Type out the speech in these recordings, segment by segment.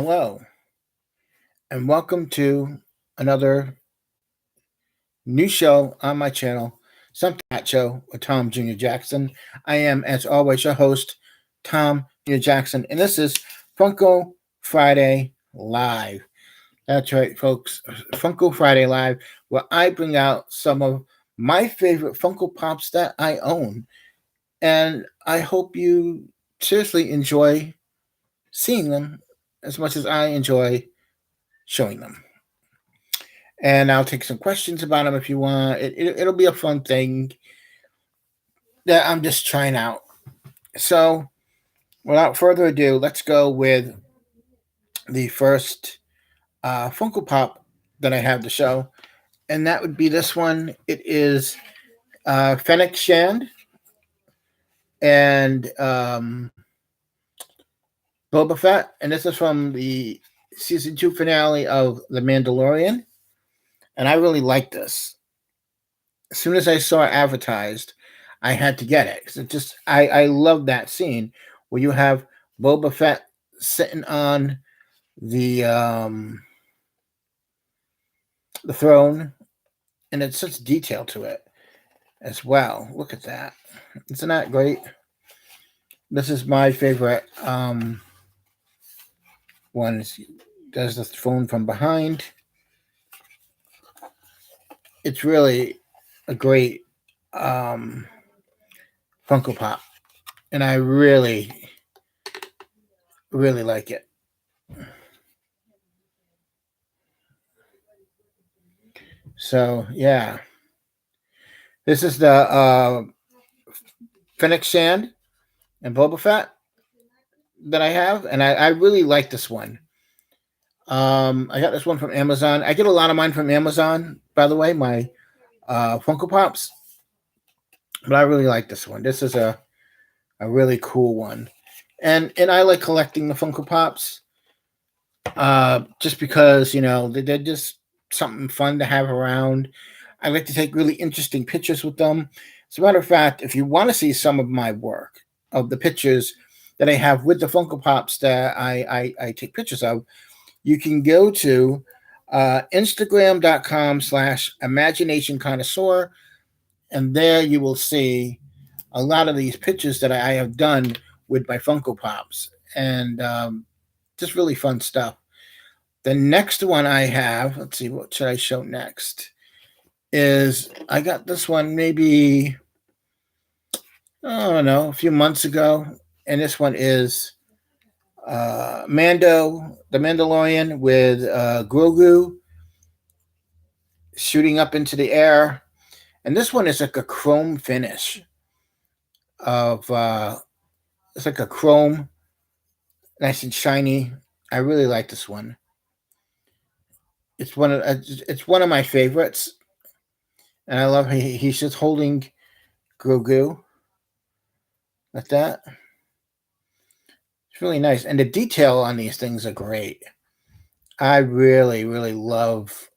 Hello, and welcome to another new show on my channel, Something That Show with Tom Jr. Jackson. I am, as always, your host, Tom Jr. Jackson, and this is Funko Friday Live. That's right, folks. Funko Friday Live, where I bring out some of my favorite Funko Pops that I own. And I hope you seriously enjoy seeing them as much as I enjoy showing them. And I'll take some questions about them if you want. It'll be a fun thing that I'm just trying out. So, without further ado, let's go with the first Funko Pop that I have to show, and that would be this one. It is Fennec Shand and Boba Fett, and this is from the season 2 finale of The Mandalorian. And I really like this. As soon as I saw it advertised, I had to get it because I love that scene where you have Boba Fett sitting on the the throne, and it's such detail to it as well. Look at that! Isn't that great? This is my favorite one. Does the throne from behind? It's really a great Funko Pop, and I really like it. So yeah, this is the Fennec Shand and Boba Fett that I have, and I really like this one. I got this one from Amazon. I get a lot of mine from Amazon, by the way, my Funko Pops, but I really like this one. This is a really cool one, and I like collecting the Funko Pops, just because they're just something fun to have around. I like to take really interesting pictures with them. As a matter of fact, if you want to see some of my work, of the pictures that I have with the Funko Pops that I take pictures of, you can go to Instagram.com/imagination connoisseur, and there you will see a lot of these pictures that I have done with my Funko Pops, and just really fun stuff. The next one I have, let's see, what should I show next? Is I got this one maybe, I don't know, a few months ago, and this one is Mando, the Mandalorian, with Grogu shooting up into the air, and this one is like a chrome finish of it's like a chrome, nice and shiny. I really like this one. It's one of my favorites, and I love he's just holding Grogu like that. It's really nice, and the detail on these things are great. I really love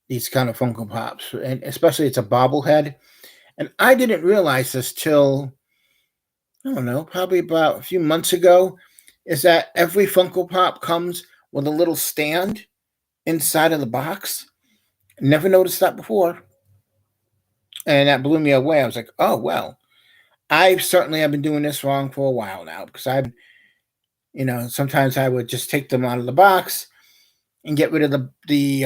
these kind of Funko Pops, and especially it's a bobblehead. And I didn't realize this till, I don't know, probably about a few months ago, is that every Funko Pop comes with a little stand inside of the box. Never noticed that before, and that blew me away. I was like, oh well, I certainly have been doing this wrong for a while now, because sometimes I would just take them out of the box and get rid of the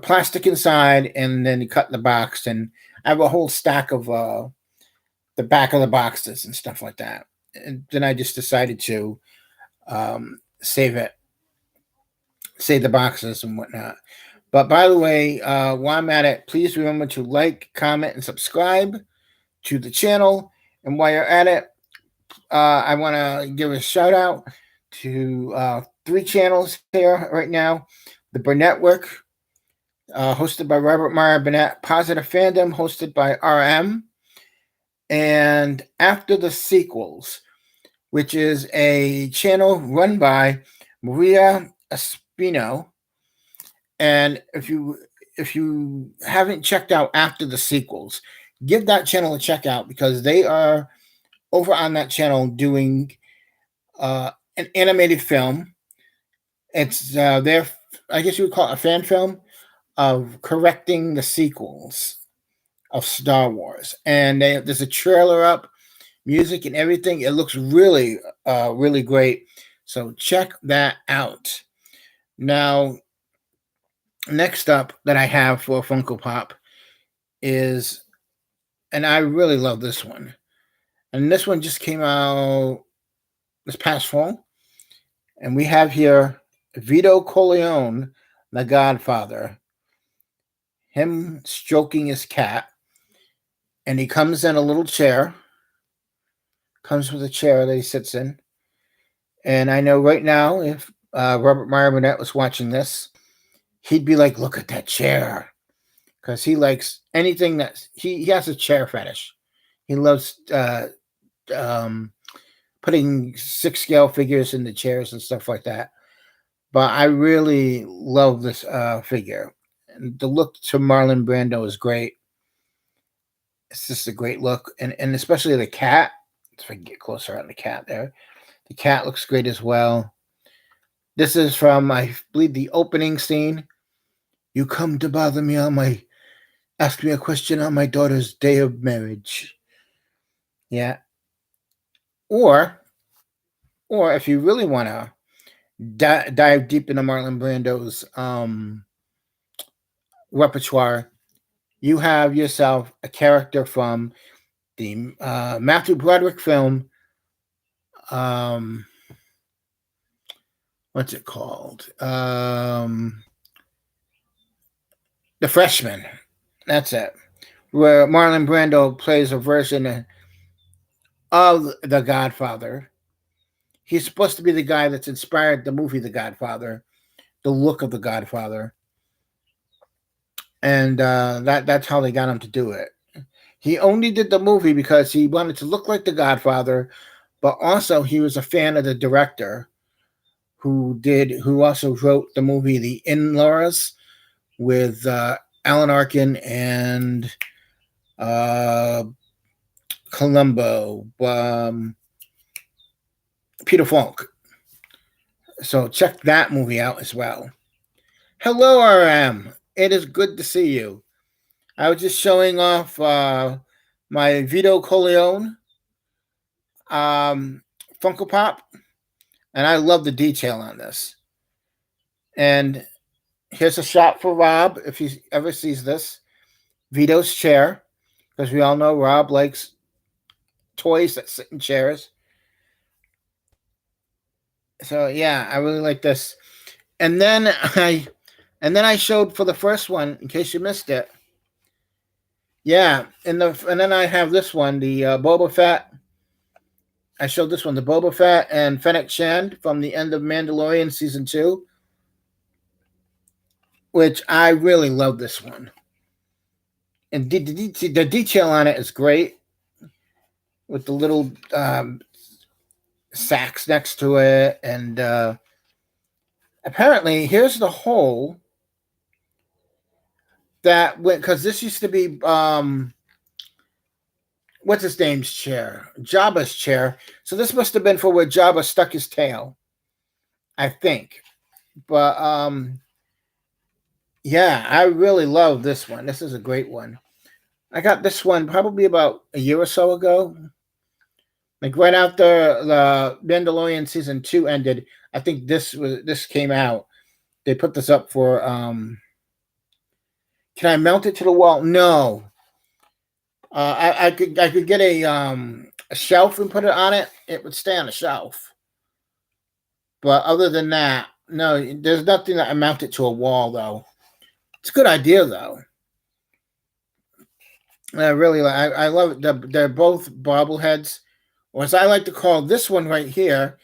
plastic inside, and then cut the box. And I have a whole stack of the back of the boxes and stuff like that. And then I just decided to save the boxes and whatnot. But by the way, while I'm at it, please remember to like, comment, and subscribe to the channel. And while you're at it, I want to give a shout out to 3 channels here right now. The Burnett Work, hosted by Robert Meyer Burnett. Positive Fandom, hosted by RM. And After the Sequels, which is a channel run by Maria Espino. And if you haven't checked out After the Sequels, give that channel a check out, because they are over on that channel doing an animated film. It's their, I guess you would call it a fan film of correcting the sequels of Star Wars, and there's a trailer up, music and everything. It looks really, really great. So check that out. Now, next up that I have for Funko Pop is, and I really love this one, and this one just came out this past fall, and we have here Vito Corleone, the Godfather, him stroking his cat, and he comes in a little chair, comes with a chair that he sits in. And I know right now, if Robert Meyer Burnett was watching this, he'd be like, look at that chair. Because he likes anything that he has a chair fetish. He loves putting 6-scale figures in the chairs and stuff like that. But I really love this figure. And the look to Marlon Brando is great. It's just a great look. And especially the cat. If I can get closer on the cat there. The cat looks great as well. This is from, I believe, the opening scene. You come to bother me on my, ask me a question on my daughter's day of marriage. Yeah. Or if you really want to dive deep into Marlon Brando's repertoire, you have yourself a character from the Matthew Broderick film. What's it called? The Freshman. That's it. Where Marlon Brando plays a version of the Godfather. He's supposed to be the guy that's inspired the movie The Godfather, the look of The Godfather. And that's how they got him to do it. He only did the movie because he wanted to look like The Godfather, but also he was a fan of the director who also wrote the movie The In-Laws with Alan Arkin and Columbo, Peter Falk. So check that movie out as well. Hello, RM. It is good to see you. I was just showing off my Vito Corleone Funko Pop, and I love the detail on this. And here's a shot for Rob, if he ever sees this. Vito's chair, because we all know Rob likes toys that sit in chairs. So yeah, I really like this. And then I showed for the first one, in case you missed it. Yeah, and then I have this one, the Boba Fett. I showed this one, the Boba Fett and Fennec Shand from the end of Mandalorian season 2, which I really love this one. And the detail on it is great, with the little sacks next to it, and apparently here's the hole that because this used to be what's his name's chair, Jabba's chair. So this must have been for where Jabba stuck his tail, I think. But yeah, I really love this one. This is a great one. I got this one probably about a year or so ago. Like right after the Mandalorian season 2 ended, I think this came out. They put this up for can I mount it to the wall? No. I could get a shelf and put it on it. It would stay on a shelf. But other than that, no, there's nothing that I mount it to a wall though. It's a good idea though. I love it. They're both bobbleheads, or as I like to call this one right here,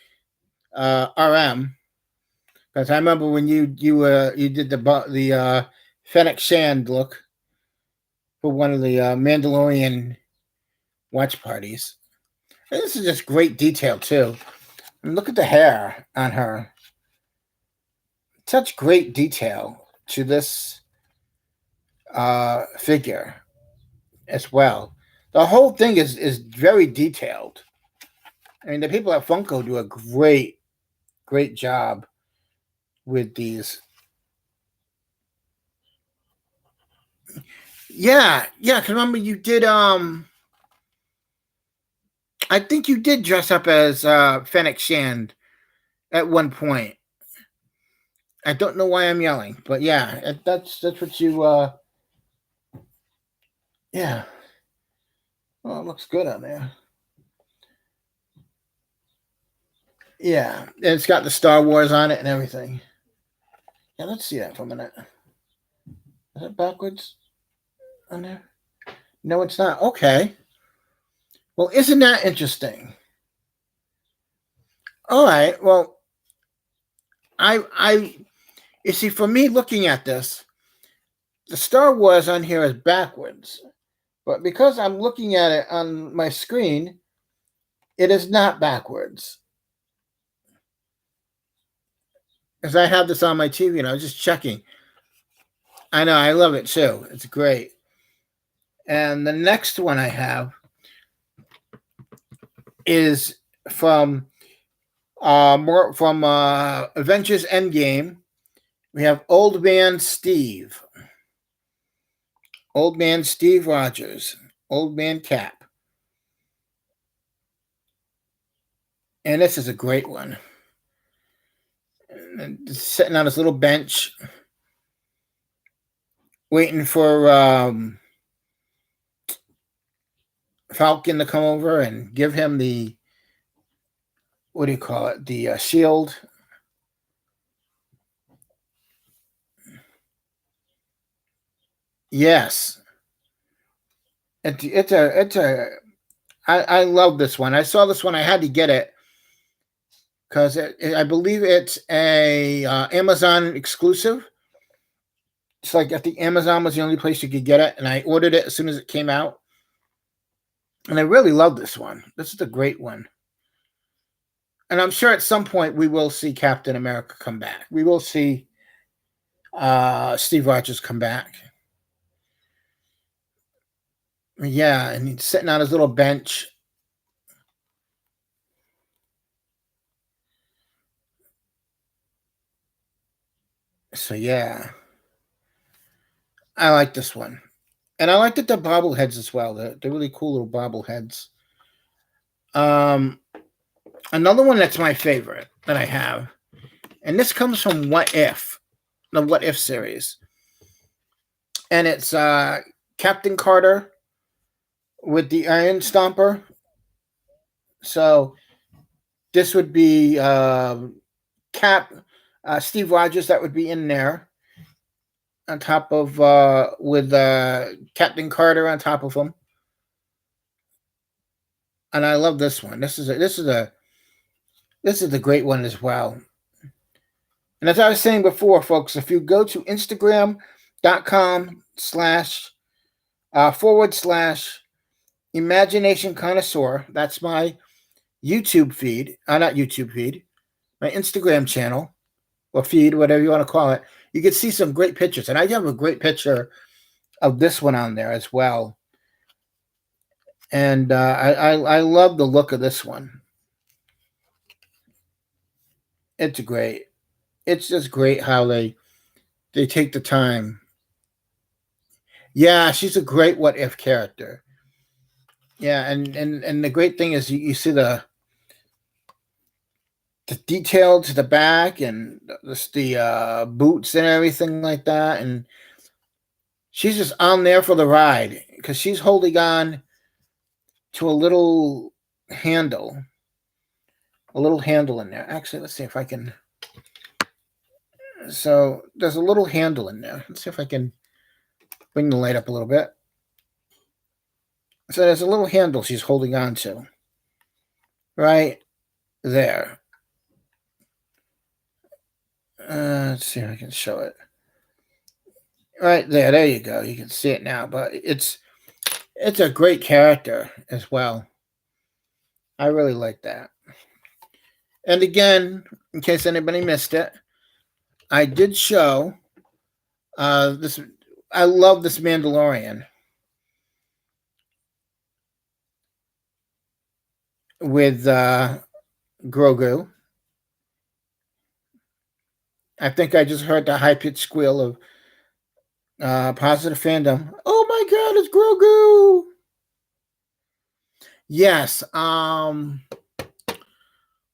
RM. Because I remember when you did the Fennec Shand look for one of the Mandalorian watch parties. And this is just great detail too. And look at the hair on her. Such great detail to this figure as well. The whole thing is very detailed. I mean, the people at Funko do a great great job with these. Yeah, yeah. Cause remember you did. I think you did dress up as Fennec Shand at one point. I don't know why I'm yelling, but yeah, that's what you. Yeah. Well, it looks good on there. Yeah, it's got the Star Wars on it and everything. Yeah, let's see that for a minute. Is it backwards on there? No, it's not. Okay. Well, isn't that interesting? All right. Well, I, you see, for me looking at this, the Star Wars on here is backwards, but because I'm looking at it on my screen, it is not backwards. As I have this on my TV, and I was just checking. I know, I love it too. It's great. And the next one I have is from more from Avengers Endgame. We have Old Man Steve Rogers, Old Man Cap, and this is a great one. And sitting on his little bench, waiting for Falcon to come over and give him the, what do you call it? The shield. Yes, it's a. I love this one. I saw this one. I had to get it because I believe it's a Amazon exclusive. It's like at the Amazon was the only place you could get it, and I ordered it as soon as it came out. And I really love this one. This is a great one. And I'm sure at some point we will see Captain America come back. We will see Steve Rogers come back. Yeah, and he's sitting on his little bench. So yeah, I like this one, and I like the bobbleheads as well. They're really cool little bobbleheads. Um, Another one that's my favorite that I have, and this comes from What If, the What If series, and it's Captain Carter with the Iron Stomper. So this would be Cap, Steve Rogers. That would be in there on top of with Captain Carter on top of him. And I love this one. This is a great one as well. And as I was saying before, folks, if you go to Instagram.com/ / Imagination Connoisseur, that's my YouTube feed, not YouTube feed, my Instagram channel or feed, whatever you want to call it. You can see some great pictures, and I have a great picture of this one on there as well. And I love the look of this one. It's great. It's just great how they take the time. Yeah, she's a great What If character. Yeah, and the great thing is you see the detail to the back and the boots and everything like that, and she's just on there for the ride because she's holding on to a little handle, in there. Actually, let's see if I can. So there's a little handle in there. Let's see if I can bring the light up a little bit. So there's a little handle she's holding on to right there. Let's see if I can show it. Right there. There you go. You can see it now. But it's a great character as well. I really like that. And again, in case anybody missed it, I did show this. I love this Mandalorian with Grogu. I think I just heard the high pitched squeal of positive fandom. Oh my god, it's Grogu! Yes.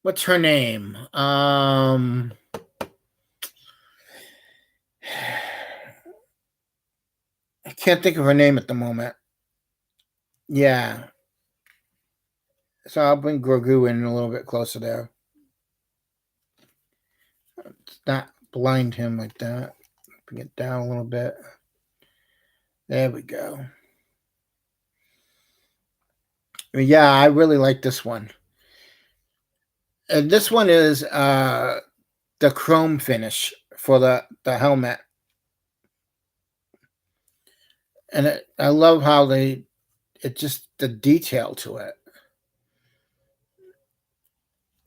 What's her name? I can't think of her name at the moment. Yeah. So I'll bring Grogu in a little bit closer there. Let's not blind him like that. Bring it down a little bit. There we go. Yeah, I really like this one. And this one is the chrome finish for the helmet. And I love how it just the detail to it.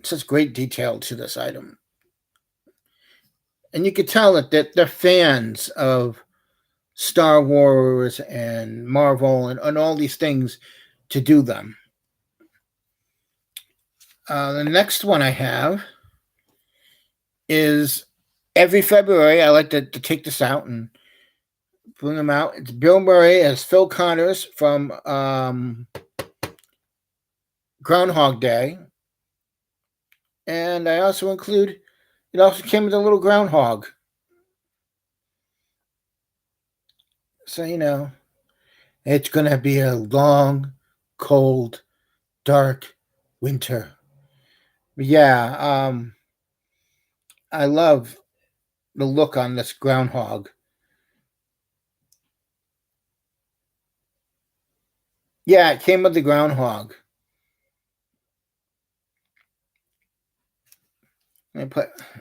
Such great detail to this item. And you could tell that they're fans of Star Wars and Marvel and all these things to do them. The next one I have is every February. I like to take this out and bring them out. It's Bill Murray as Phil Connors from Groundhog Day. And I also include, it also came with a little groundhog. So, it's going to be a long, cold, dark winter. But yeah, I love the look on this groundhog. Yeah, it came with the groundhog. Let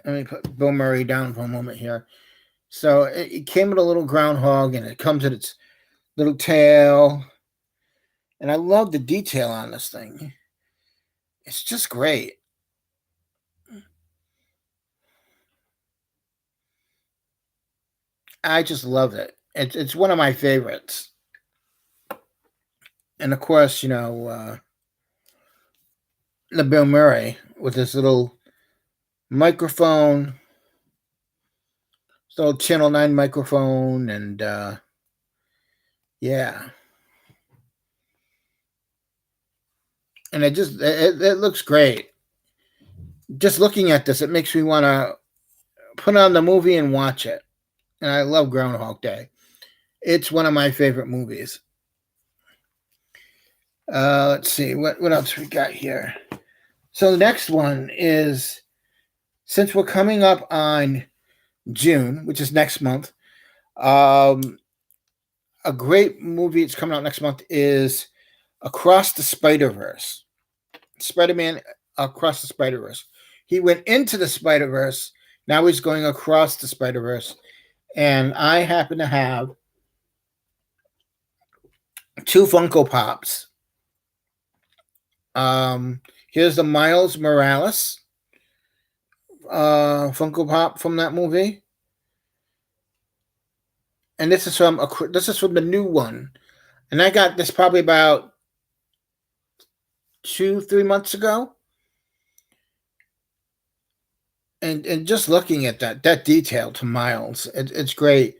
me put Bill Murray down for a moment here. So it came with a little groundhog, and it comes with its little tail. And I love the detail on this thing. It's just great. I just love it. It's one of my favorites. And of course, the Bill Murray with this little microphone, this little Channel 9 microphone, and yeah. And it looks great. Just looking at this, it makes me want to put on the movie and watch it. And I love Groundhog Day. It's one of my favorite movies. Let's see, what else we got here? So the next one is, since we're coming up on June, which is next month, a great movie that's coming out next month is Across the Spider-Verse. Spider-Man Across the Spider-Verse. He went into the Spider-Verse. Now he's going across the Spider-Verse. And I happen to have 2 Funko Pops. Here's the Miles Morales Funko Pop from that movie. And this is from the new one. And I got this probably about 2-3 months ago. And just looking at that detail to Miles, it's great.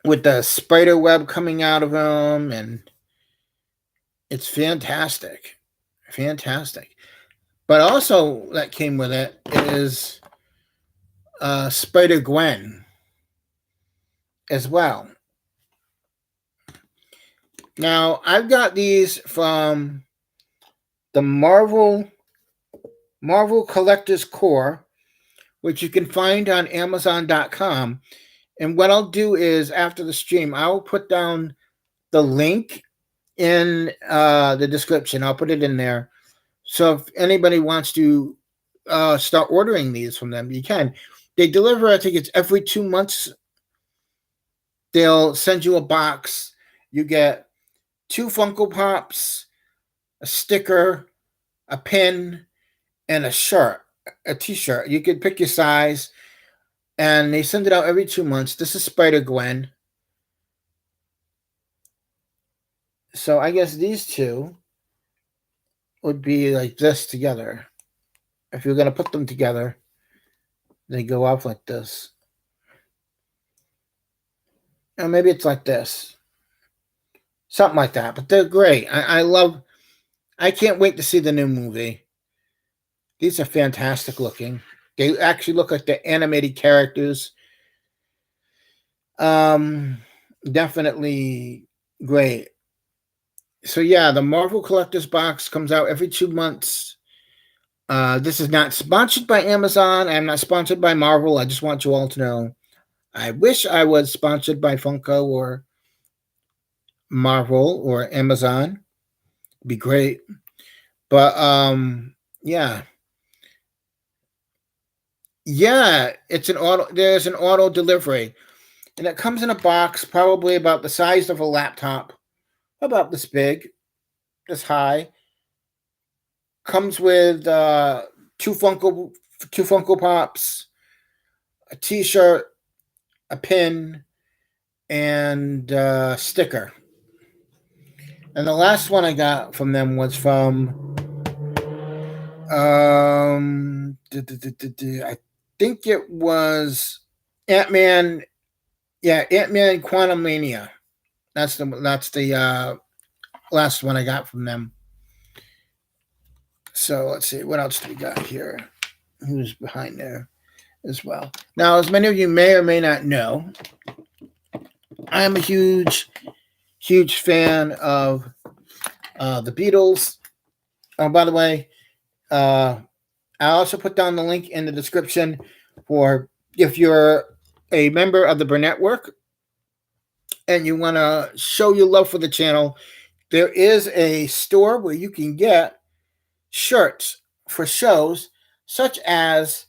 With the spider web coming out of him, and it's fantastic. Fantastic. But also that came with it is Spider-Gwen as well. Now, I've got these from the Marvel Collector's Core, which you can find on Amazon.com. And what I'll do is, after the stream, I'll put down the link in the description. I'll put it in there. So if anybody wants to start ordering these from them, you can. They deliver, I think it's every 2 months. They'll send you a box. You get 2 Funko Pops, a sticker, a pin, and a shirt, a t-shirt. You can pick your size, and they send it out every 2 months. This is Spider-Gwen. So I guess these two would be like this together. If you're going to put them together. They go off like this. Or maybe it's like this. Something like that. But they're great. I can't wait to see the new movie. These are fantastic looking. They actually look like the animated characters. Um, Definitely great. So yeah, the Marvel Collector's Box comes out every 2 months. This is not sponsored by Amazon. I'm not sponsored by Marvel. I just want you all to know. I wish I was sponsored by Funko or Marvel or Amazon. It'd be great. But yeah. Yeah, it's an auto there's an auto delivery. And it comes in a box probably about the size of a laptop. About this big, this high. Comes with two Funko two Funko Pops, a T-shirt, a pin, and a sticker. And the last one I got from them was from I think it was Ant-Man. Yeah, Ant-Man Quantum Mania. That's the last one I got from them. So let's see, what else do we got here? Who's behind there as well? Now, as many of you may or may not know, I am a huge fan of the Beatles. Oh, by the way, I also put down the link in the description for if you're a member of the Burnett Work and you want to show your love for the channel, there is a store where you can get shirts for shows such as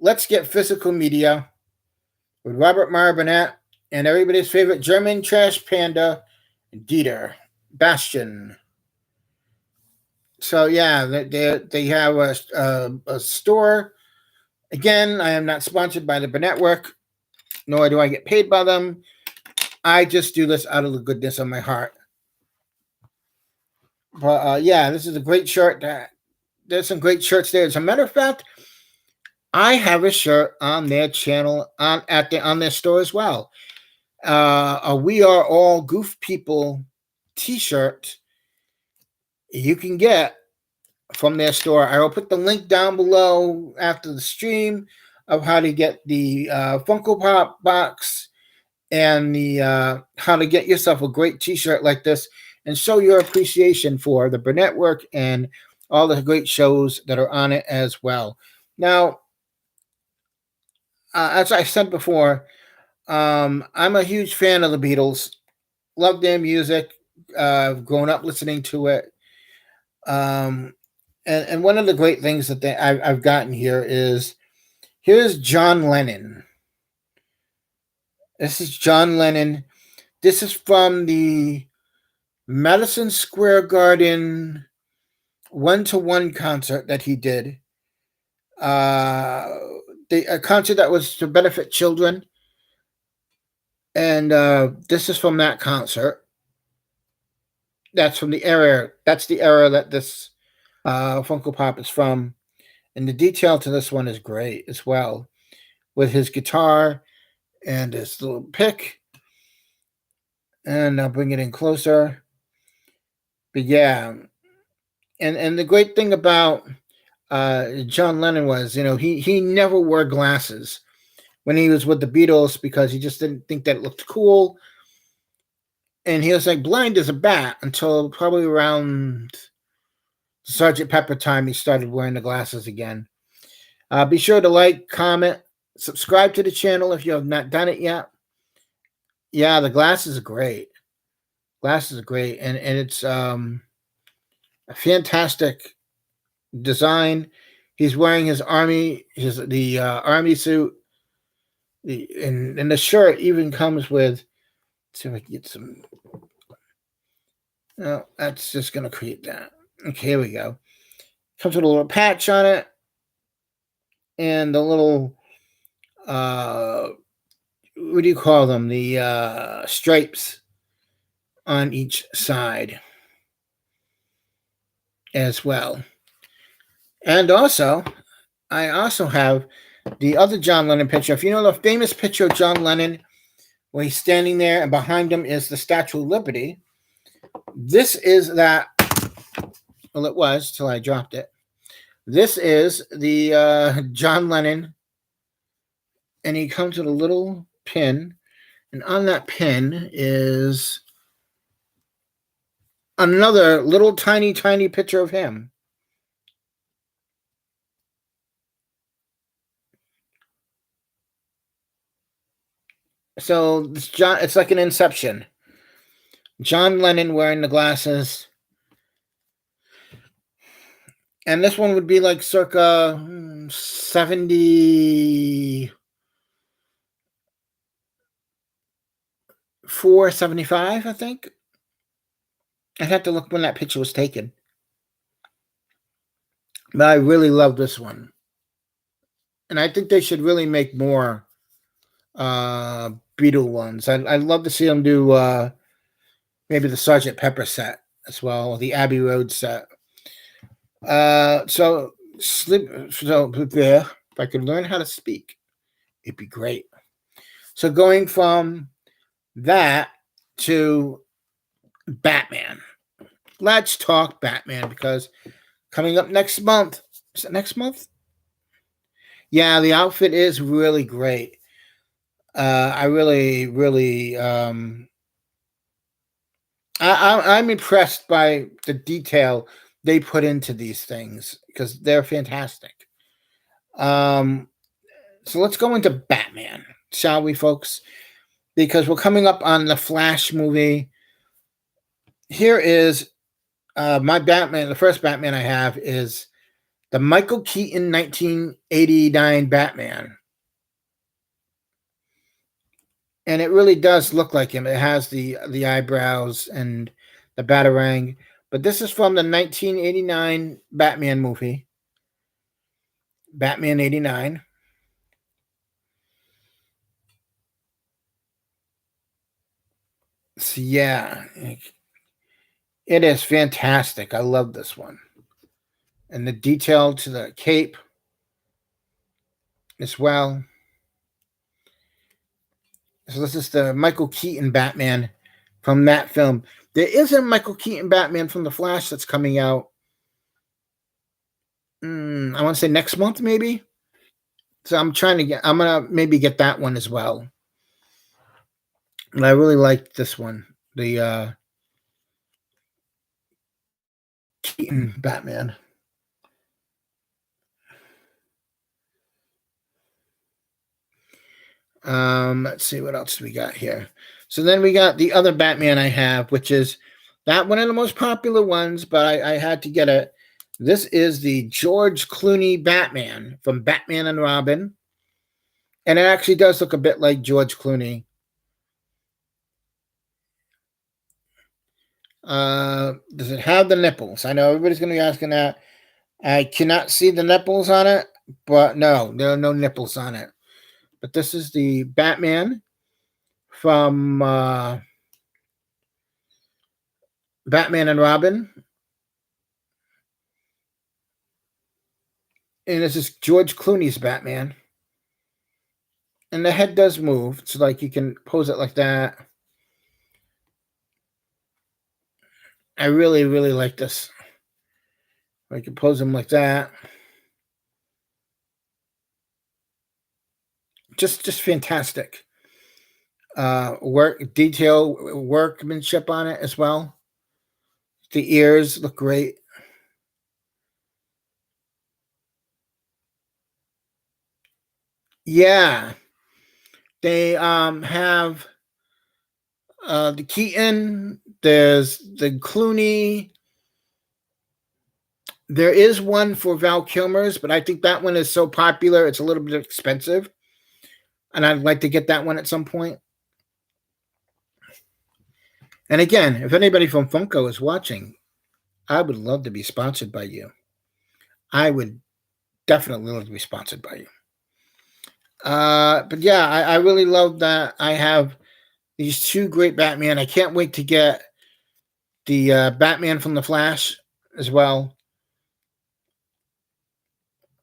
Let's Get Physical Media with Robert Meyer Burnett and everybody's favorite German trash panda, Dieter Bastian. So yeah, they have a store. Again, I am not sponsored by the Burnett Work, nor do I get paid by them. I just do this out of the goodness of my heart. But yeah, this is a great shirt. There's some great shirts there. As a matter of fact, I have a shirt on their channel on their store as well. A We Are All Goof People T-shirt you can get from their store. I will put the link down below after the stream of how to get the Funko Pop box and the how to get yourself a great T-shirt like this and show your appreciation for the Burnett Work and all the great shows that are on it as well. Now, as I said before, I'm a huge fan of the Beatles. Love their music. I've grown up listening to it. And one of the great things that I've gotten here is here's John Lennon. This is John Lennon. This is from the Madison Square Garden 1-to-1 concert that he did. A concert that was to benefit children. And this is from that concert. That's from the era. That's the era that this Funko Pop is from. And the detail to this one is great as well. With his guitar and his little pick. And I'll bring it in closer. But yeah. And the great thing about John Lennon was, he never wore glasses when he was with the Beatles because he just didn't think that it looked cool. And he was like blind as a bat until probably around Sgt. Pepper time he started wearing the glasses again. Be sure to like, comment, subscribe to the channel if you have not done it yet. Yeah, the glasses are great. Glasses are great. And it's a fantastic design. He's wearing his army suit. And the shirt even comes with, let's see if I can get some. No, that's just going to create that. Okay, here we go. Comes with a little patch on it. And the little, what do you call them? The stripes on each side as well. And also, I also have the other John Lennon picture. If you know the famous picture of John Lennon where he's standing there and behind him is the Statue of Liberty, this is that. Well, it was till I dropped it. This is the John Lennon, and he comes with a little pin, and on that pin is another little tiny picture of him. So it's like an Inception. John Lennon wearing the glasses. And this one would be like circa 74, 75, I think. I'd have to look when that picture was taken. But I really love this one. And I think they should really make more Beatle ones. I'd love to see them do maybe the Sgt. Pepper set as well, or the Abbey Road set. So if I could learn how to speak, it'd be great. So going from that to Batman. Let's talk Batman, because coming up next month. Is it next month? Yeah, the outfit is really great. I really I'm impressed by the detail they put into these things, because they're fantastic. So let's go into Batman, shall we, folks? Because we're coming up on the Flash movie. Here is my Batman. The first Batman I have is the Michael Keaton 1989 Batman. And it really does look like him. It has the eyebrows and the Batarang. But this is from the 1989 Batman movie. Batman 89. So yeah, it is fantastic. I love this one. And the detail to the cape as well. So this is the Michael Keaton Batman from that film. There is a Michael Keaton Batman from The Flash that's coming out. I want to say next month, maybe. So I'm going to maybe get that one as well. And I really like this one. The Keaton Batman. Let's see what else we got here. So then we got the other Batman I have, which is not one of the most popular ones, but I had to get it. This is the George Clooney Batman from Batman and Robin. And it actually does look a bit like George Clooney. Does it have the nipples? I know everybody's going to be asking that. I cannot see the nipples on it, but no, there are no nipples on it. But this is the Batman from Batman and Robin. And this is George Clooney's Batman. And the head does move, so like you can pose it like that. I really like this. I can pose him like that. Just fantastic. Workmanship on it as well. The ears look great. Yeah. They have the Keaton, there's the Clooney. There is one for Val Kilmer's, but I think that one is so popular, it's a little bit expensive. And I'd like to get that one at some point. And again, if anybody from Funko is watching, I would love to be sponsored by you. I would definitely love to be sponsored by you. But yeah, I really love that I have these two great Batman. I can't wait to get the Batman from The Flash as well.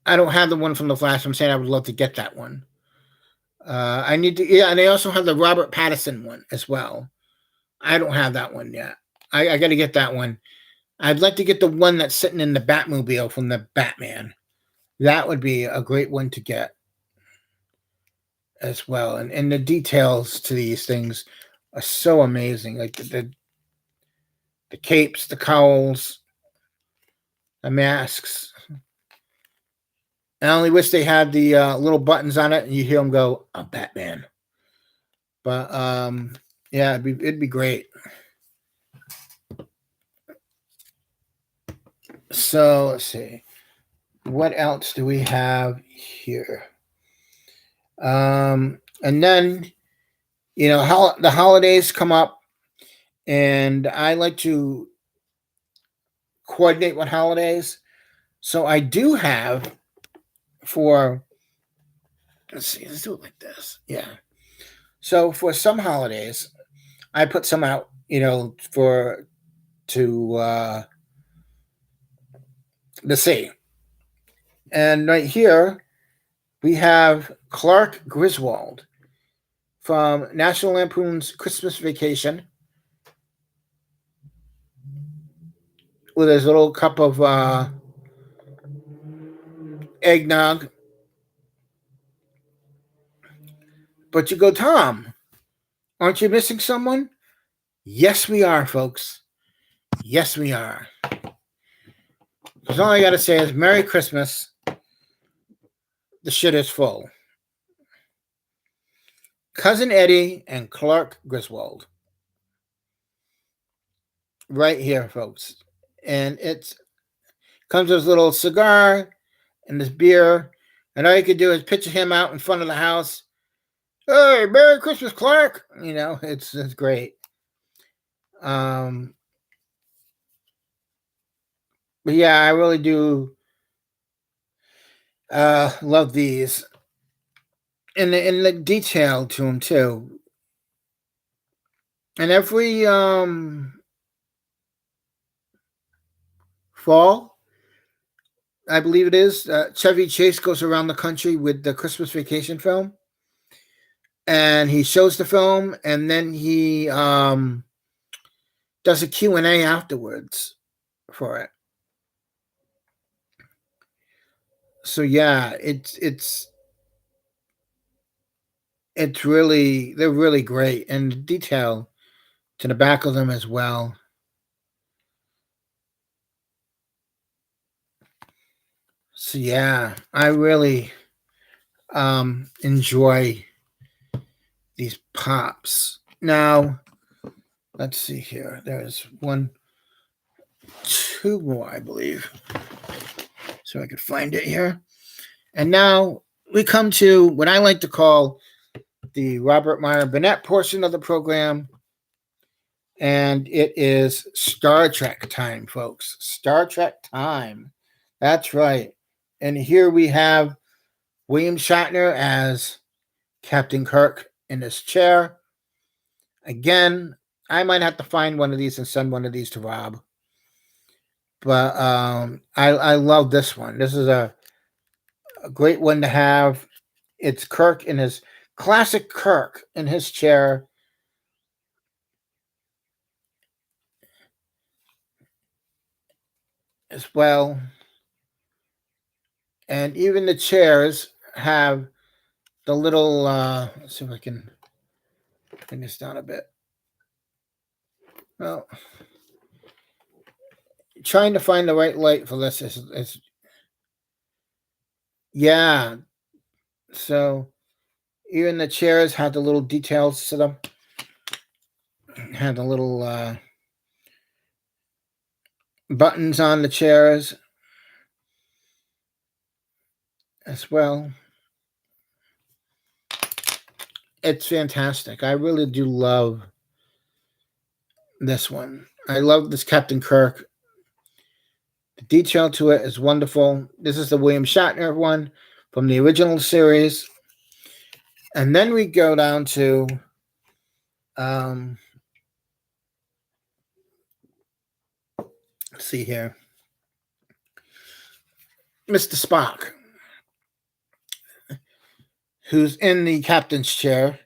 I don't have the one from the Flash. I'm saying I would love to get that one. I need to, yeah, and they also have the Robert Pattinson one as well. I don't have that one yet. I got to get that one. I'd like to get the one that's sitting in the Batmobile from the Batman. That would be a great one to get as well. And the details to these things are so amazing. Like the capes, the cowls, the masks. I only wish they had the little buttons on it, and you hear them go, "I'm Batman." But yeah, it'd be great. So let's see, what else do we have here? And then how the holidays come up, and I like to coordinate with holidays. So I do have for let's see, let's do it like this. Yeah. So for some holidays, I put some out, for to see. And right here we have Clark Griswold from National Lampoon's Christmas Vacation with his little cup of eggnog. But you go, Tom, aren't you missing someone? Yes, we are, folks. Yes, we are. Because all I got to say is Merry Christmas. The shit is full. Cousin Eddie and Clark Griswold. Right here, folks. And it comes with a little cigar and this beer. And all you could do is picture him out in front of the house. Hey, Merry Christmas, Clark. It's great. But yeah, I really do love these. And the detail to them too. And every fall, I believe it is, Chevy Chase goes around the country with the Christmas Vacation film. And he shows the film, and then he does a Q&A afterwards for it. So yeah, it's really, they're really great, and the detail to the back of them as well. So yeah, I really enjoy these pops. Now, let's see here. There's 2 more, I believe. So I could find it here. And now we come to what I like to call the Robert Meyer Burnett portion of the program. And it is Star Trek time, folks. Star Trek time. That's right. And here we have William Shatner as Captain Kirk in his chair. Again, I might have to find one of these and send one of these to Rob. But I love this one. This is a great one to have. It's Kirk in his classic Kirk in his chair. As well. And even the chairs have the little, let's see if I can bring this down a bit. Well, trying to find the right light for this is yeah. So even the chairs had the little details to them. Had the little buttons on the chairs as well. It's fantastic. I really do love this one. I love this Captain Kirk. The detail to it is wonderful. This is the William Shatner one from the original series. And then we go down to let's see here. Mr. Spock. who's in the captain's chair.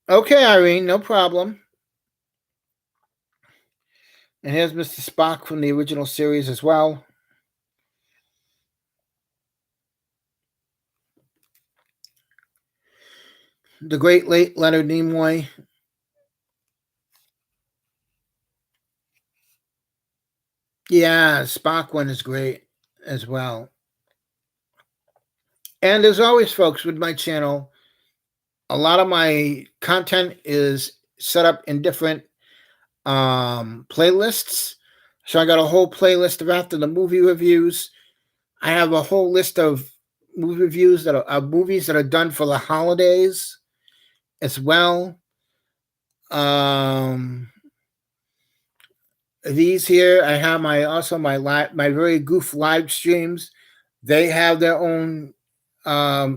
Okay, Irene, no problem. And here's Mr. Spock from the original series as well. The great late Leonard Nimoy. Yeah, Spock one is great as well. And as always, folks, with my channel, a lot of my content is set up in different playlists. So I got a whole playlist of after the movie reviews. I have a whole list of movie reviews that are movies that are done for the holidays as well. These here, I have my very goof live streams. They have their own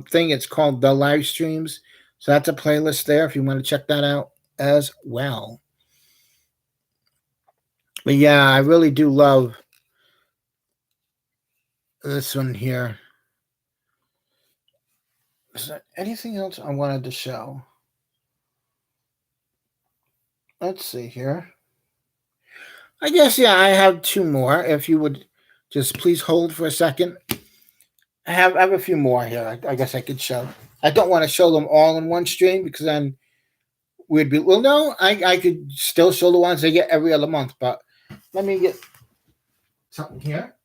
thing. It's called the live streams. So that's a playlist there if you want to check that out as well. But yeah, I really do love this one here. Is there anything else I wanted to show? Let's see here. I guess, yeah, I have two more. If you would just please hold for a second. I have a few more here. I guess I could show. I don't want to show them all in one stream because then we'd be, well, no, I could still show the ones I get every other month, but let me get something here.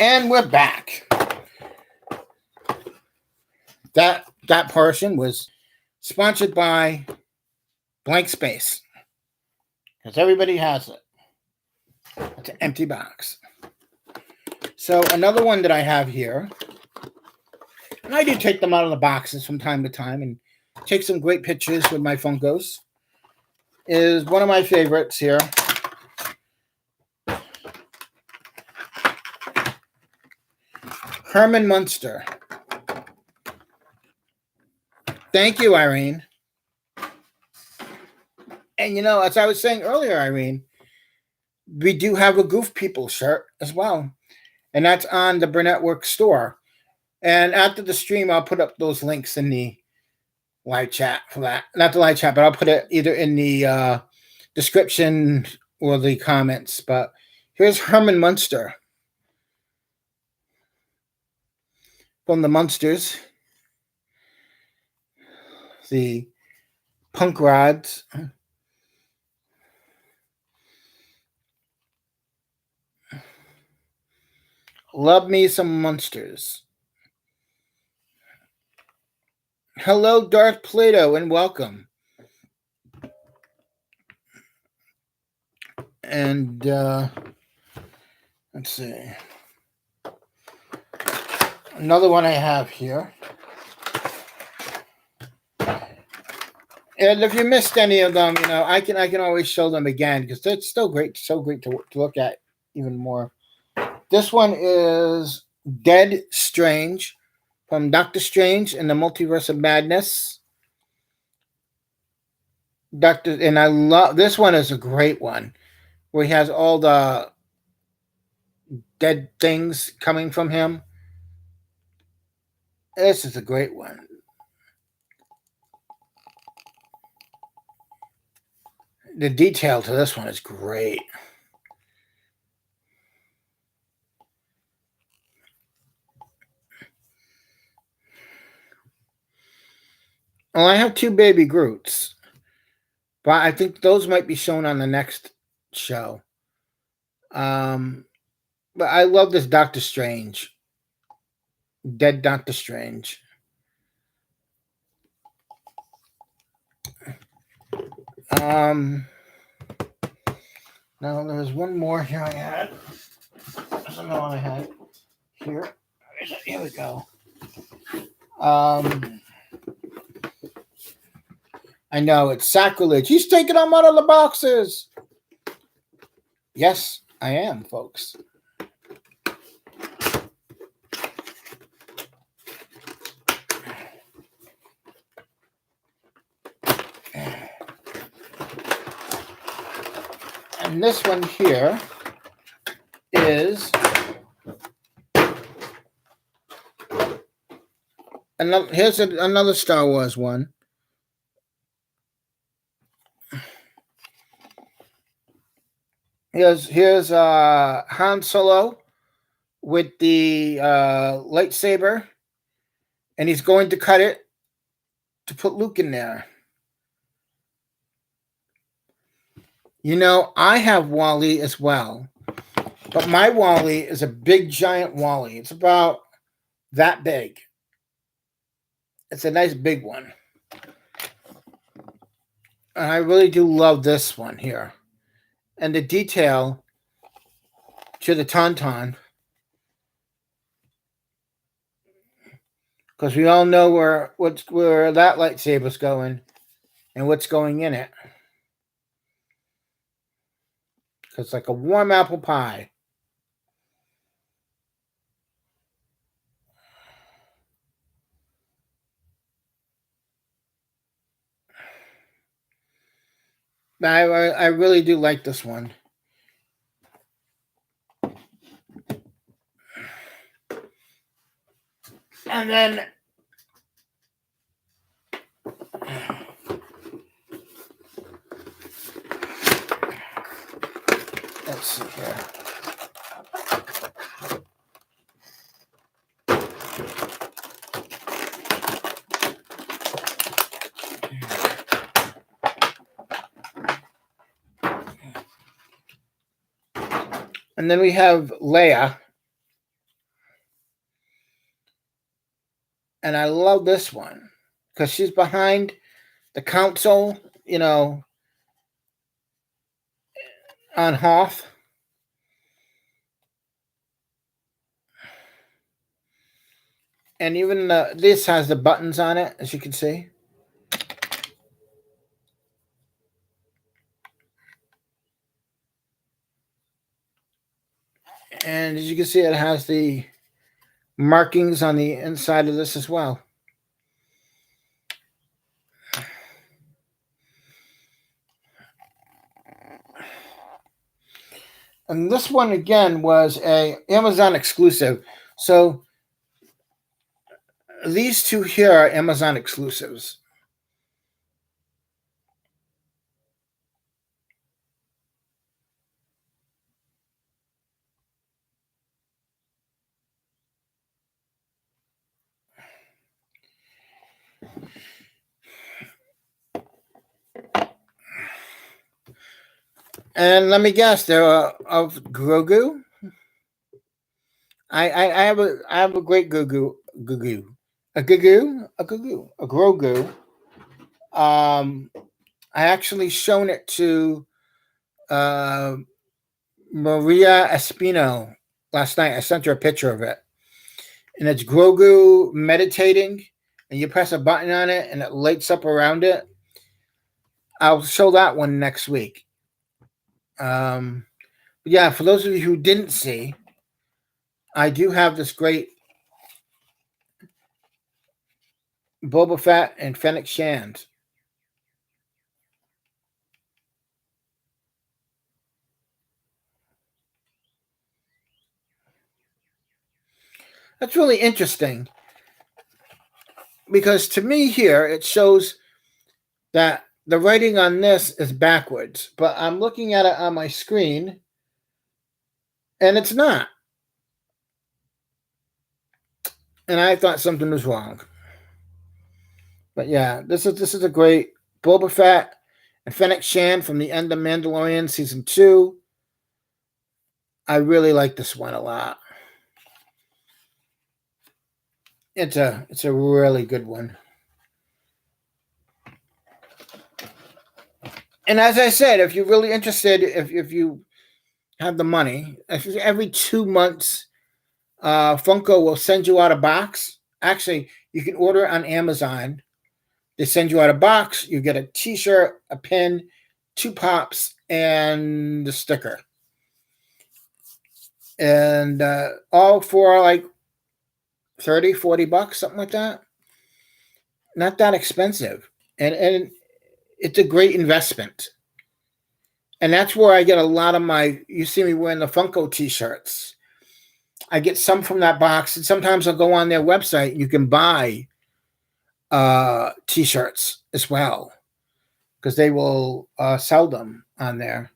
And we're back. That portion was sponsored by Blank Space. Because everybody has it. It's an empty box. So another one that I have here, and I do take them out of the boxes from time to time and take some great pictures with my Funkos, is one of my favorites here. Herman Munster. Thank you, Irene. And you know, as I was saying earlier, Irene, we do have a Goof People shirt as well. And that's on the Burnett Works store. And after the stream, I'll put up those links in the live chat for that. Not the live chat, but I'll put it either in the description or the comments. But here's Herman Munster from the Munsters. The punk rods. Love me some Munsters. Hello, Darth Plato, and welcome. And let's see. Another one I have here. And if you missed any of them, you know, I can always show them again because it's still great, so great to look at even more. This one is Dead Strange from Doctor Strange and the Multiverse of Madness. And I love this one. Is a great one where he has all the dead things coming from him. This is a great one. The detail to this one is great. Well, I have two baby Groots, but I think those might be shown on the next show. But I love this Doctor Strange. Dead Doctor Strange. Now there's one more here I had. There's another one I had here. Here we go. I know, it's sacrilege. He's taking them out of the boxes. Yes, I am, folks. And this one here is another. Here's another Star Wars one. Here's Han Solo with the lightsaber, and he's going to cut it to put Luke in there. You know, I have Wally as well, but my Wally is a big giant Wally. It's about that big. It's a nice big one. And I really do love this one here. And the detail to the Tauntaun. Because we all know where that lightsaber's going and what's going in it. It's like a warm apple pie. I really do like this one. And then let's see here. And then we have Leia. And I love this one because she's behind the council, you know, on Hoth. And even this has the buttons on it, as you can see. And as you can see, it has the markings on the inside of this as well. And this one, again, was a Amazon exclusive. So these two here are Amazon exclusives. And let me guess, they're of Grogu. I have a great Grogu. A Grogu. I actually shown it to Maria Espino last night. I sent her a picture of it, and it's Grogu meditating, and you press a button on it, and it lights up around it. I'll show that one next week. Yeah, for those of you who didn't see, I do have this great Boba Fett and Fennec Shand. That's really interesting because to me here, it shows that the writing on this is backwards, but I'm looking at it on my screen and it's not. And I thought something was wrong. But yeah, this is a great Boba Fett and Fennec Shand from the end of Mandalorian season 2. I really like this one a lot. It's a really good one. And as I said, if you're really interested, if you have the money, every 2 months, Funko will send you out a box. Actually, you can order it on Amazon. They send you out a box. You get a T-shirt, a pin, 2 pops, and the sticker, and all for like 30, $40, something like that. Not that expensive, and it's a great investment. And that's where I get a lot of my. You see me wearing the Funko T-shirts. I get some from that box, and sometimes I'll go on their website and you can buy T-shirts as well because they will sell them on there.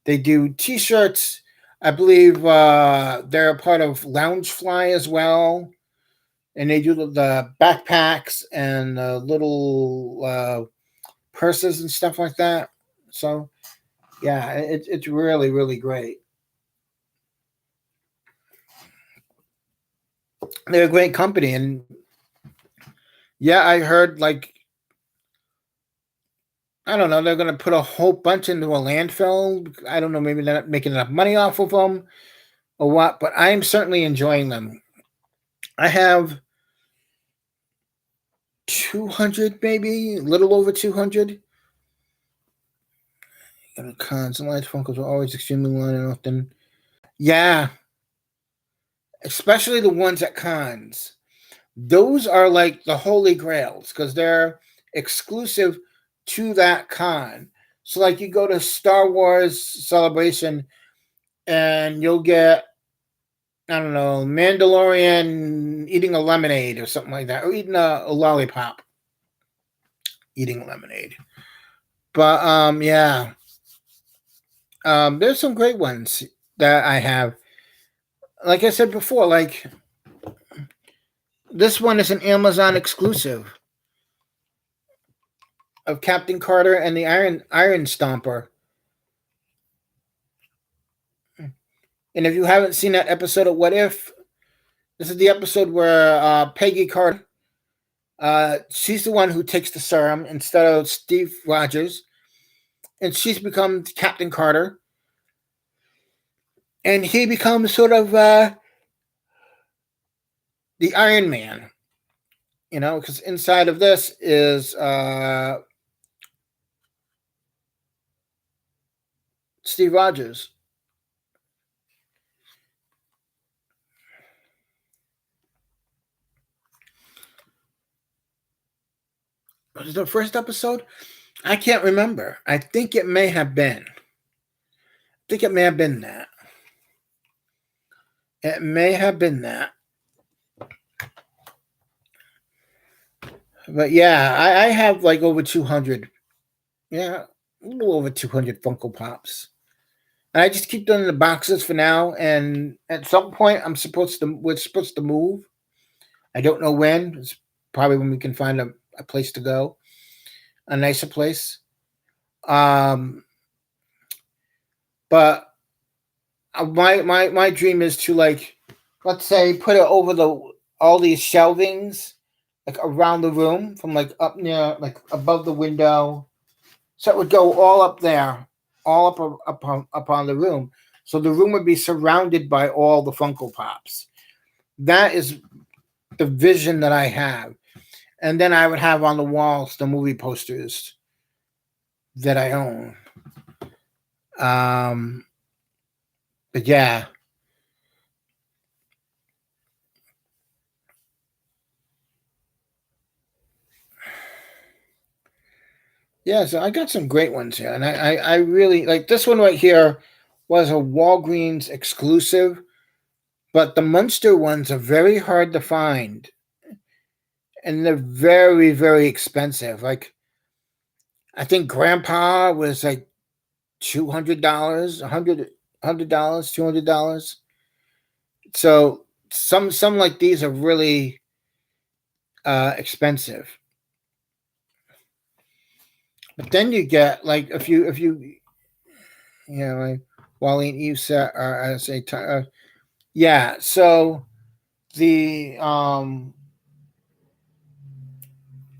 They do T-shirts. I believe they're a part of Loungefly as well, and they do the backpacks and little purses and stuff like that. So yeah, it's really really great. They're a great company, and yeah, I heard like I don't know, they're gonna put a whole bunch into a landfill. I don't know, maybe they're not making enough money off of them or what, but I am certainly enjoying them. I have 200, maybe a little over 200. Cons and lights Funkos are always extremely long and often. Yeah, especially the ones at cons. Those are like the holy grails because they're exclusive to that con. So, like, you go to Star Wars Celebration and you'll get, I don't know, Mandalorian eating a lemonade or something like that, or eating a lollipop, eating lemonade. But yeah, there's some great ones that I have. Like I said before, like this one is an Amazon exclusive of Captain Carter and the Iron Stomper. And if you haven't seen that episode of What If, this is the episode where Peggy Carter, she's the one who takes the serum instead of Steve Rogers, and she's become Captain Carter, and he becomes sort of the Iron Man, because inside of this is Steve Rogers. Was it the first episode? I can't remember. I think it may have been. I think it may have been that. It may have been that. But yeah, I have like over 200. Yeah, a little over 200 Funko Pops. And I just keep them in the boxes for now. And at some point, we're supposed to move. I don't know when. It's probably when we can find a place to go, a nicer place. But my dream is to, like, let's say, put it over all these shelvings, like around the room, from like up near, like above the window, so it would go all up there, all up on the room. So the room would be surrounded by all the Funko Pops. That is the vision that I have. And then I would have on the walls the movie posters that I own. But yeah. Yeah, so I got some great ones here. And I really like this one right here was a Walgreens exclusive, but the Munster ones are very hard to find. And they're very, very expensive. Like, I think Grandpa was like $200, $100, $200. So some like these are really expensive. But then you get like if you like Wally and Eve said, I say, yeah. So the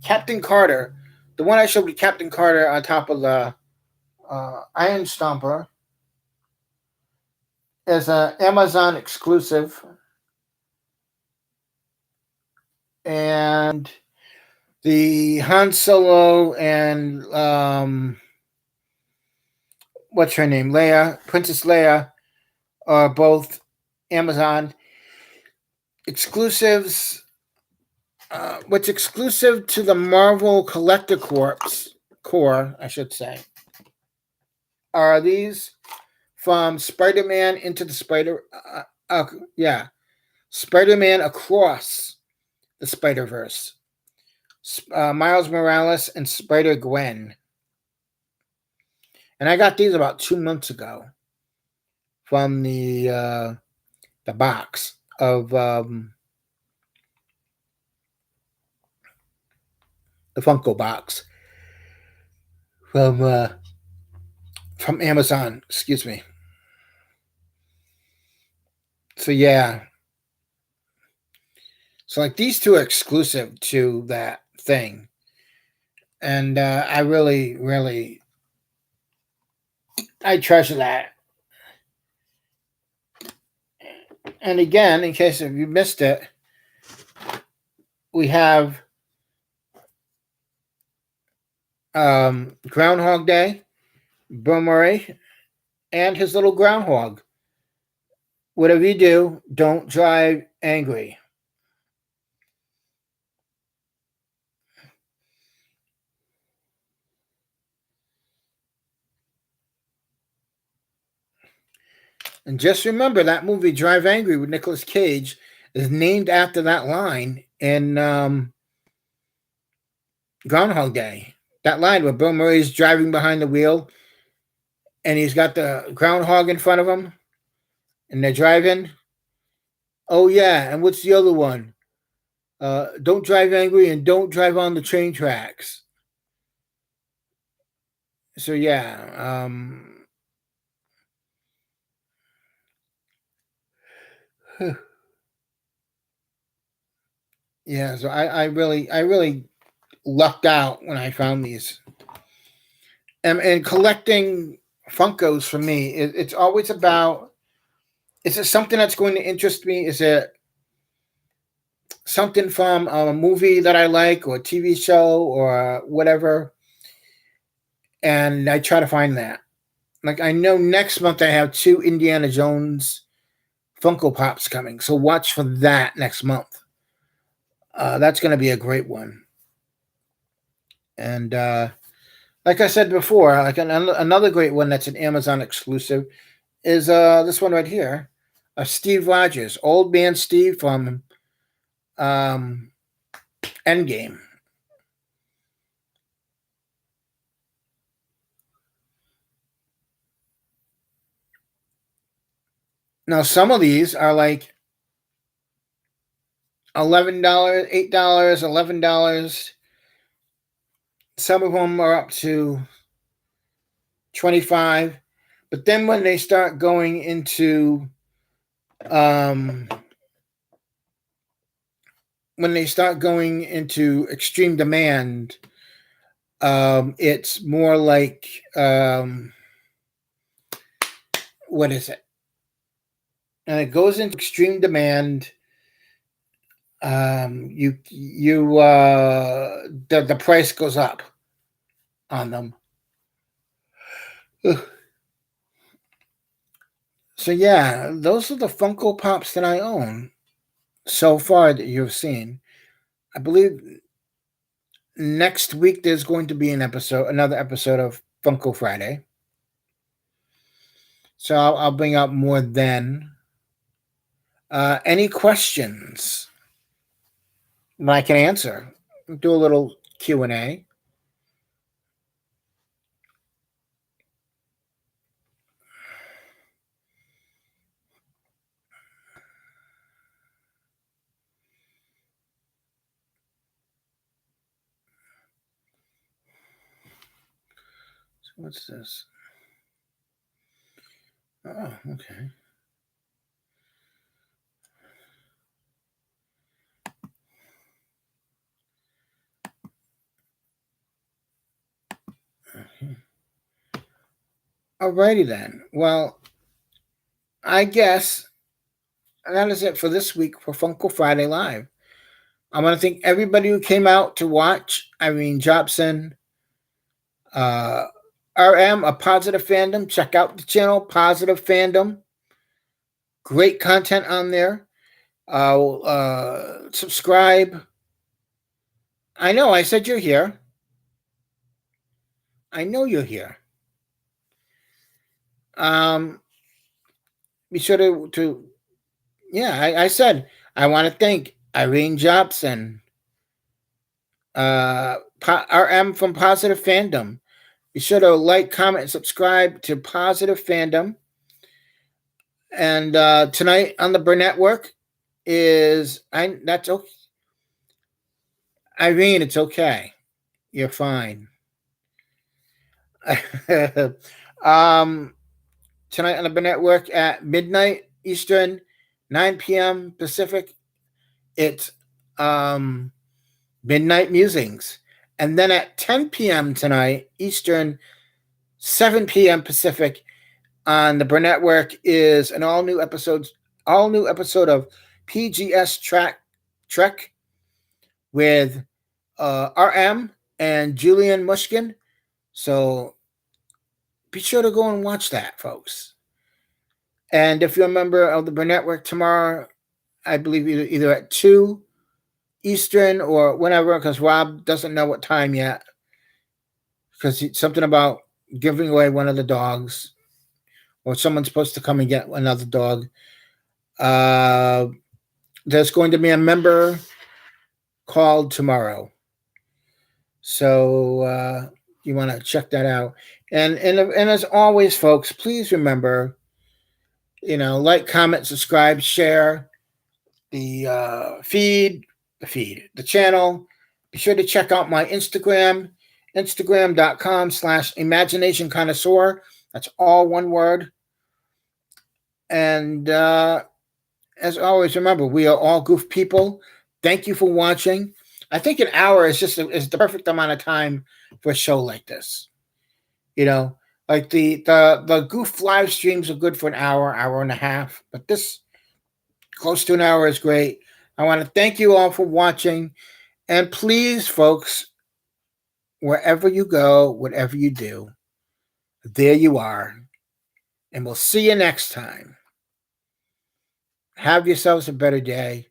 Captain Carter, the one I showed with Captain Carter on top of the Iron Stomper, is an Amazon exclusive, and The Han Solo and what's her name? Leia, Princess Leia, are both Amazon exclusives. What's exclusive to the Marvel Collector Core, I should say, are these from Spider-Man into the yeah, Spider-Man Across the Spider-Verse, Miles Morales and Spider-Gwen. And I got these about 2 months ago from the box of the Funko box from Amazon. Excuse me. So yeah, so like these two are exclusive to that thing, and I really, really, I treasure that. And again, in case if you missed it, we have Groundhog Day, Bill Murray, and his little groundhog. Whatever you do, don't drive angry. And just remember that movie Drive Angry with Nicolas Cage is named after that line in Groundhog Day. That line where Bill Murray's driving behind the wheel and he's got the groundhog in front of him and they're driving. Oh yeah, and what's the other one? Don't drive angry and don't drive on the train tracks. So yeah, yeah. So I really lucked out when I found these. And collecting Funkos for me, it's always about: is it something that's going to interest me? Is it something from a movie that I like, or a TV show, or whatever? And I try to find that. Like I know next month I have two Indiana Jones Funko Pops coming, so watch for that next month. That's going to be a great one. And like I said before, like another great one that's an Amazon exclusive is this one right here, Steve Rogers, Old Man Steve from um, Endgame. Now some of these are like $11, $8, $11. Some of them are up to 25. But then when they start going into um, extreme demand, it's more like what is it? And it goes into extreme demand. The price goes up on them. Ugh. So yeah, those are the Funko Pops that I own so far that you've seen. I believe next week there's going to be another episode of Funko Friday. So I'll bring up more then. Any questions that I can answer? Do a little Q&A. So what's this? Oh, okay. Alrighty then. Well, I guess that is it for this week for Funko Friday Live. I want to thank everybody who came out to watch. Irene Jobson, uh, RM, a Positive Fandom. Check out the channel, Positive Fandom. Great content on there. Subscribe. I know, I said you're here. I know you're here. Be sure to yeah, I said I want to thank Irene Jobson, RM from Positive Fandom. Be sure to like, comment, and subscribe to Positive Fandom. And tonight on the Burnett Work is that's okay. Irene, it's okay. You're fine. Tonight on the Burnett Work at midnight Eastern, 9 p.m. Pacific. It's Midnight Musings. And then at 10 p.m. tonight Eastern, 7 p.m. Pacific, on the Burnett Work is an all new episode of PGS Trek with RM and Julian Mushkin. So be sure to go and watch that, folks. And if you're a member of the Burnett Work tomorrow, I believe either at 2 Eastern or whenever, because Rob doesn't know what time yet, because something about giving away one of the dogs, or someone's supposed to come and get another dog. There's going to be a member called tomorrow. So you want to check that out. And as always, folks, please remember, like, comment, subscribe, share the the channel. Be sure to check out my Instagram, instagram.com/imagination connoisseur. That's all one word. And as always, remember, we are all goof people. Thank you for watching. I think an hour is the perfect amount of time for a show like this. Like the goof live streams are good for an hour and a half, but this close to an hour is great. I want to thank you all for watching, and please, folks, wherever you go, whatever you do, there you are, and we'll see you next time. Have yourselves a better day.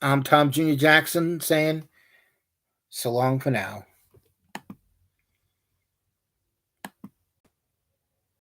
I'm Tom Jr. Jackson saying so long for now.